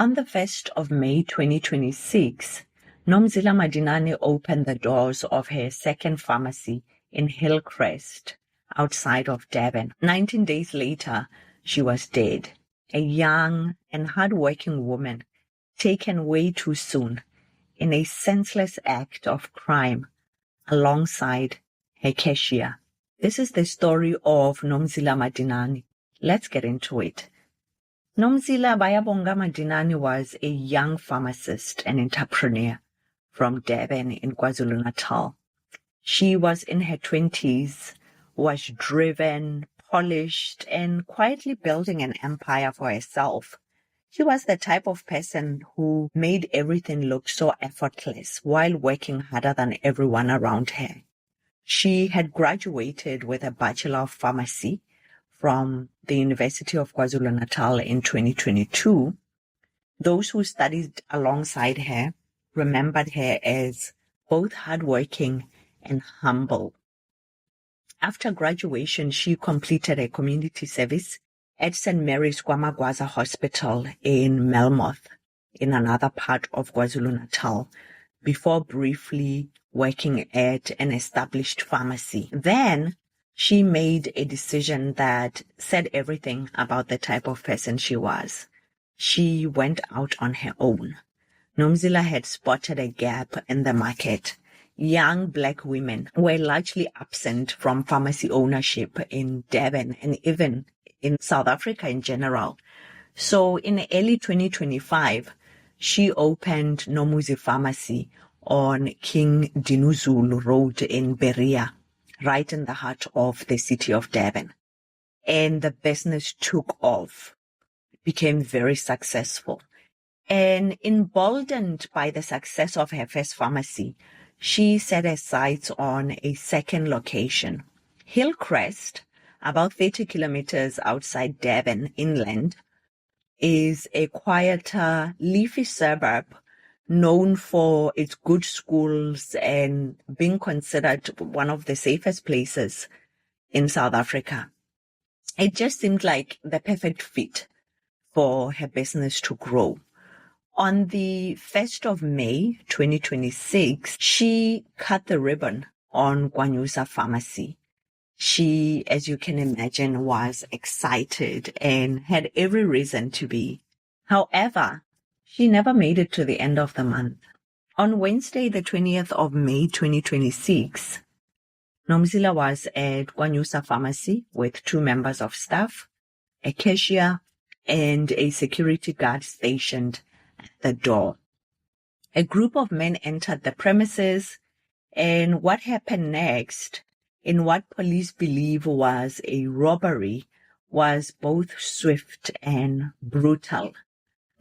On the 1st of May 2026, Nomzila Madinani opened the doors of her second pharmacy in Hillcrest, outside of Durban. 19 days later, she was dead. A young and hard-working woman taken way too soon in a senseless act of crime alongside her cashier. This is the story of Nomzila Madinani. Let's get into it. Nomzila Bayabonga Madinani was a young pharmacist and entrepreneur from Durban in KwaZulu-Natal. She was in her 20s, was driven, polished, and quietly building an empire for herself. She was the type of person who made everything look so effortless while working harder than everyone around her. She had graduated with a Bachelor of Pharmacy from the University of KwaZulu-Natal in 2022. Those who studied alongside her remembered her as both hardworking and humble. After graduation, she completed a community service at St. Mary's KwaMagwaza Hospital in Melmoth, in another part of KwaZulu-Natal, before briefly working at an established pharmacy. Then, she made a decision that said everything about the type of person she was. She went out on her own. Nomzila had spotted a gap in the market. Young Black women were largely absent from pharmacy ownership in Durban and even in South Africa in general. So in early 2025, she opened Nomuzi Pharmacy on King Dinuzulu Road in Berea, right in the heart of the city of Durban. And the business took off, became very successful. And emboldened by the success of her first pharmacy, she set her sights on a second location. Hillcrest, about 30 kilometers outside Durban inland, is a quieter, leafy suburb known for its good schools and being considered one of the safest places in South Africa. It just seemed like the perfect fit for her business to grow. On the 1st of May 2026, she cut the ribbon on Gwanyusa Pharmacy. She, as you can imagine, was excited and had every reason to be. However, she never made it to the end of the month. On Wednesday, the 20th of May 2026, Nomzila was at Gwanyusa Pharmacy with 2 members of staff, a cashier, and a security guard stationed at the door. A group of men entered the premises, and what happened next, in what police believe was a robbery, was both swift and brutal.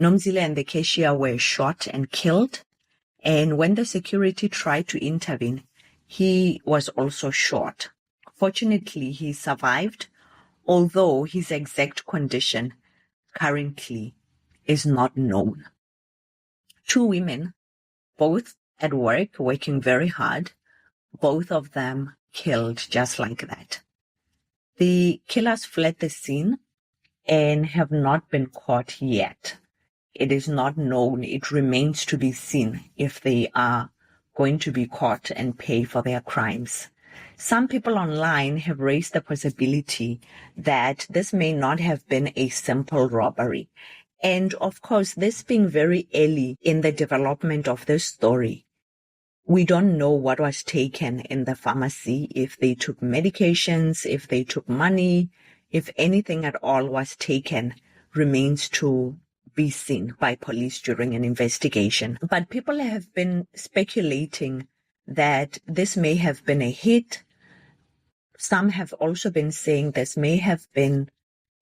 Nomzila and the cashier were shot and killed, and when the security tried to intervene, he was also shot. Fortunately, he survived, although his exact condition currently is not known. 2 women, both at work, working very hard, both of them killed just like that. The killers fled the scene and have not been caught yet. It is not known. It remains to be seen if they are going to be caught and pay for their crimes. Some people online have raised the possibility that this may not have been a simple robbery. And of course, this being very early in the development of this story, we don't know what was taken in the pharmacy, if they took medications, if they took money, if anything at all was taken, remains to be seen by police during an investigation. But people have been speculating that this may have been a hit. Some have also been saying this may have been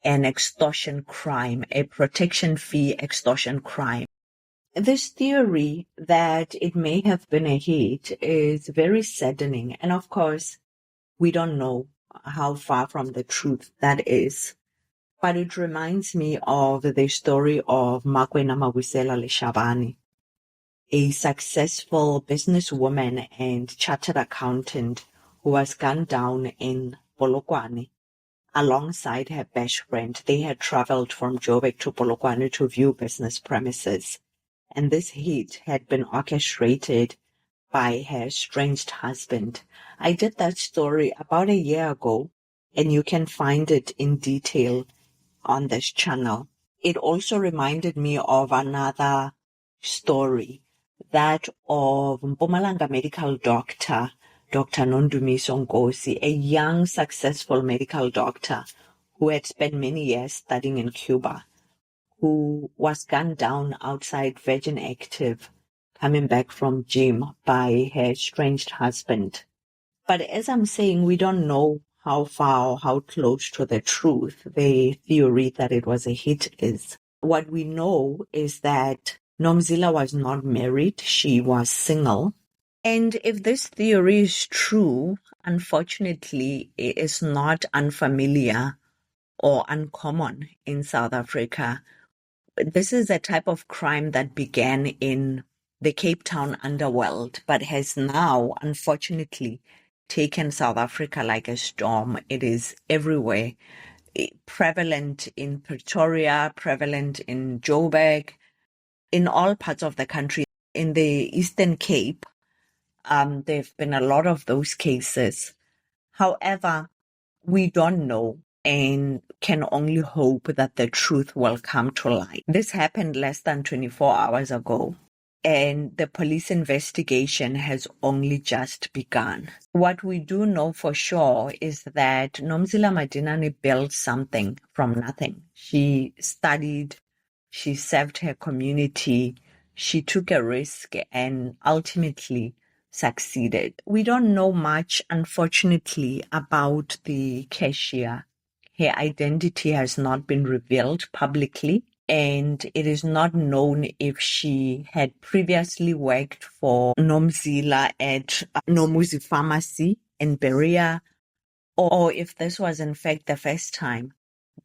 an extortion crime, a protection fee extortion crime. This theory that it may have been a hit is very saddening. And of course, we don't know how far from the truth that is. But it reminds me of the story of Makwena Mabusela Leshabane, a successful businesswoman and chartered accountant who was gunned down in Polokwane alongside her best friend. They had traveled from Joburg to Polokwane to view business premises, and this hit had been orchestrated by her estranged husband. I did that story about a year ago, and you can find it in detail on this channel. It also reminded me of another story, that of Mpumalanga medical doctor, Dr. Nondumiso Nkosi, a young, successful medical doctor who had spent many years studying in Cuba, who was gunned down outside Virgin Active, coming back from gym by her estranged husband. But as I'm saying, we don't know how far or how close to the truth the theory that it was a hit is. What we know is that Nomzila was not married, she was single. And if this theory is true, unfortunately, it is not unfamiliar or uncommon in South Africa. This is a type of crime that began in the Cape Town underworld, but has now, unfortunately, taken South Africa like a storm. It is everywhere, prevalent in Pretoria, prevalent in Joburg, in all parts of the country. In the Eastern Cape, there have been a lot of those cases. However, we don't know and can only hope that the truth will come to light. This happened less than 24 hours ago, and the police investigation has only just begun. What we do know for sure is that Nomzila Madinane built something from nothing. She studied, she served her community, she took a risk, and ultimately succeeded. We don't know much, unfortunately, about the cashier. Her identity has not been revealed publicly, and it is not known if she had previously worked for Nomzila at Nomuzi Pharmacy in Berea, or if this was in fact the first time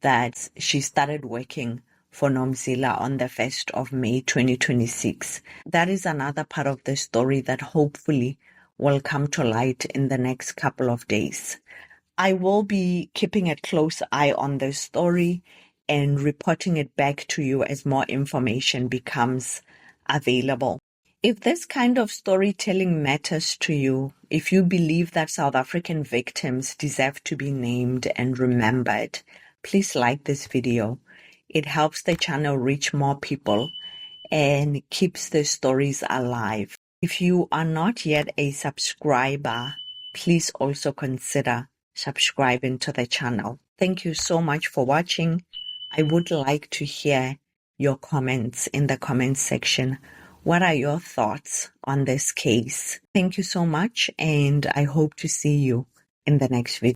that she started working for Nomzila on the 1st of May 2026. That is another part of the story that hopefully will come to light in the next couple of days. I will be keeping a close eye on this story and reporting it back to you as more information becomes available. If this kind of storytelling matters to you, if you believe that South African victims deserve to be named and remembered, please like this video. It helps the channel reach more people and keeps the stories alive. If you are not yet a subscriber, please also consider subscribing to the channel. Thank you so much for watching. I would like to hear your comments in the comments section. What are your thoughts on this case? Thank you so much, and I hope to see you in the next video.